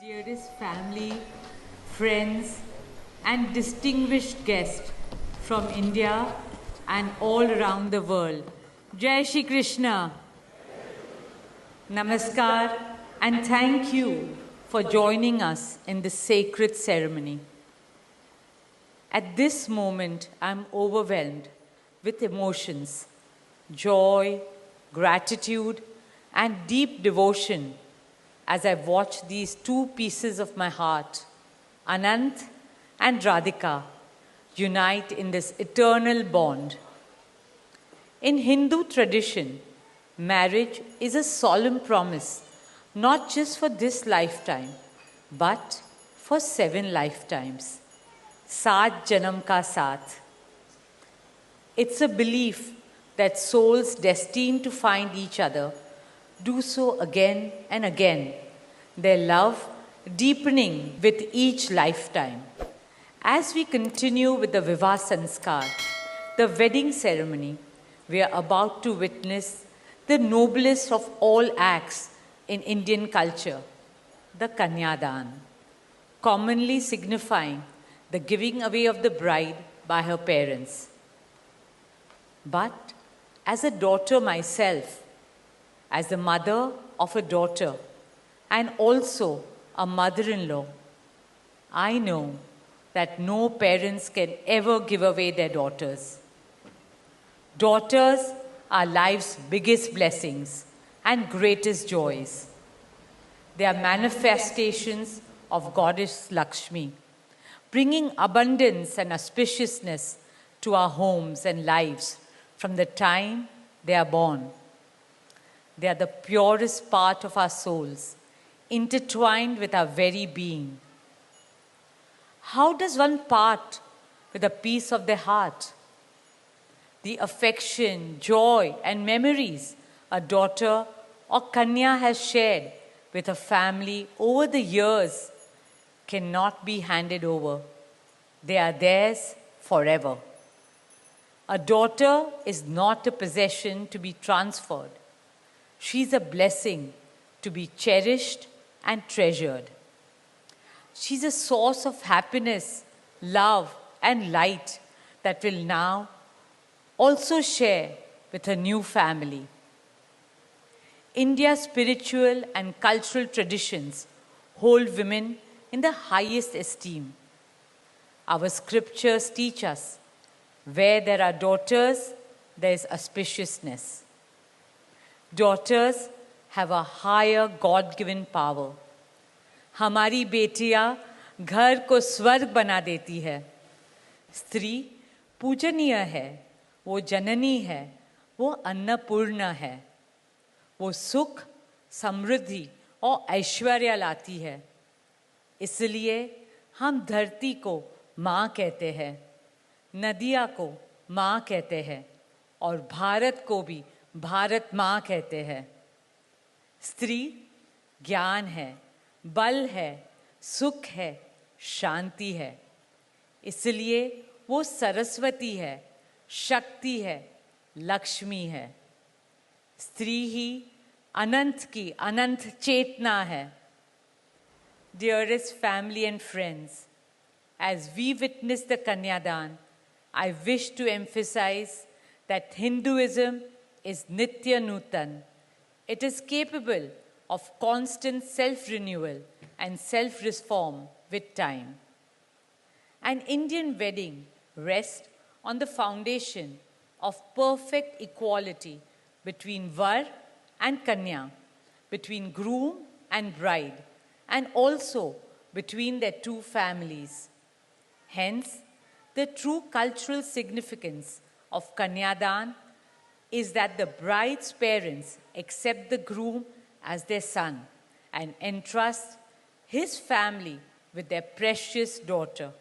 Dearest family, friends, and distinguished guests from India and all around the world. Jai Shri Krishna. Namaskar, and thank you for joining us in this sacred ceremony. At this moment, I'm overwhelmed with emotions, joy, gratitude, and deep devotion as I watch these two pieces of my heart, Anant and Radhika, unite in this eternal bond. In Hindu tradition, marriage is a solemn promise, not just for this lifetime, but for 7 lifetimes. Saat Janam Ka Saath. It's a belief that souls destined to find each other do so again and again, their love deepening with each lifetime. As we continue with the Vivah Sanskar, the wedding ceremony, we are about to witness the noblest of all acts in Indian culture, the Kanyadan, commonly signifying the giving away of the bride by her parents. But as a daughter myself, as the mother of a daughter, and also a mother-in-law, I know that no parents can ever give away their daughters. Daughters are life's biggest blessings and greatest joys. They are manifestations of Goddess Lakshmi, bringing abundance and auspiciousness to our homes and lives from the time they are born. They are the purest part of our souls, intertwined with our very being. How does one part with a piece of their heart? The affection, joy, and memories a daughter or Kanya has shared with her family over the years cannot be handed over. They are theirs forever. A daughter is not a possession to be transferred. She is a blessing to be cherished and treasured. She's a source of happiness, love, and light that will now also share with her new family. India's spiritual and cultural traditions hold women in the highest esteem. Our scriptures teach us where there are daughters, there is auspiciousness. Daughters have a higher God-given power. हमारी बेटियां घर को स्वर्ग बना देती है. स्त्री पूजनीय है, वो जननी है, वो अन्नपूर्णा है. वो सुख, समृद्धि और ऐश्वर्य लाती है. इसलिए हम धरती को माँ कहते हैं, नदियाँ को माँ कहते हैं और भारत को भी भारत माँ कहते हैं. स्त्री ज्ञान है, बल है, सुख है, शांति है. इसलिए वो सरस्वती है, शक्ति है, लक्ष्मी है. स्त्री ही अनंत की अनंत चेतना है. Dearest family and friends, as we witness the Kanyadan, I wish to emphasize that Hinduism is Nitya Nutan. It is capable of constant self-renewal and self-reform with time. An Indian wedding rests on the foundation of perfect equality between Var and Kanya, between groom and bride, and also between their two families. Hence, the true cultural significance of Kanyadan is that the bride's parents accept the groom as their son and entrust his family with their precious daughter.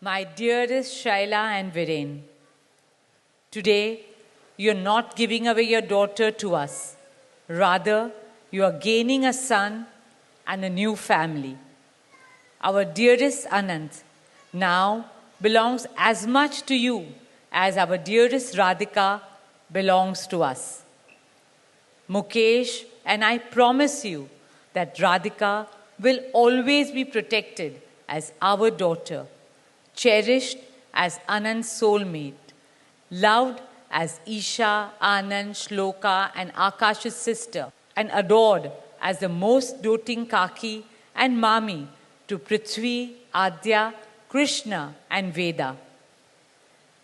My dearest Shaila and Viren, today you are not giving away your daughter to us. Rather, you are gaining a son and a new family. Our dearest Anant now belongs as much to you as our dearest Radhika belongs to us. Mukesh and I promise you that Radhika will always be protected as our daughter, cherished as Anand's soulmate, loved as Isha, Anand, Shloka, and Akash's sister, and adored as the most doting Kaki and Mami to Prithvi, Adya, Krishna, and Veda.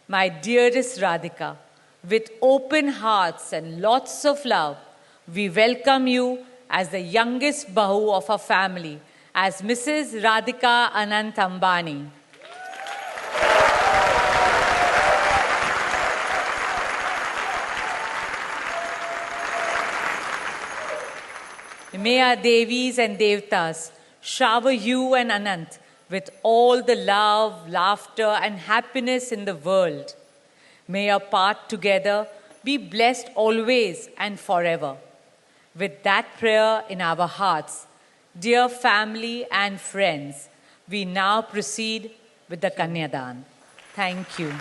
My dearest Radhika, with open hearts and lots of love, we welcome you as the youngest Bahu of our family, as Mrs. Radhika Anant Ambani. May our Devis and Devtas shower you and Anant with all the love, laughter, and happiness in the world. May your path together be blessed always and forever. With that prayer in our hearts, dear family and friends, we now proceed with the Kanyadan. Thank you.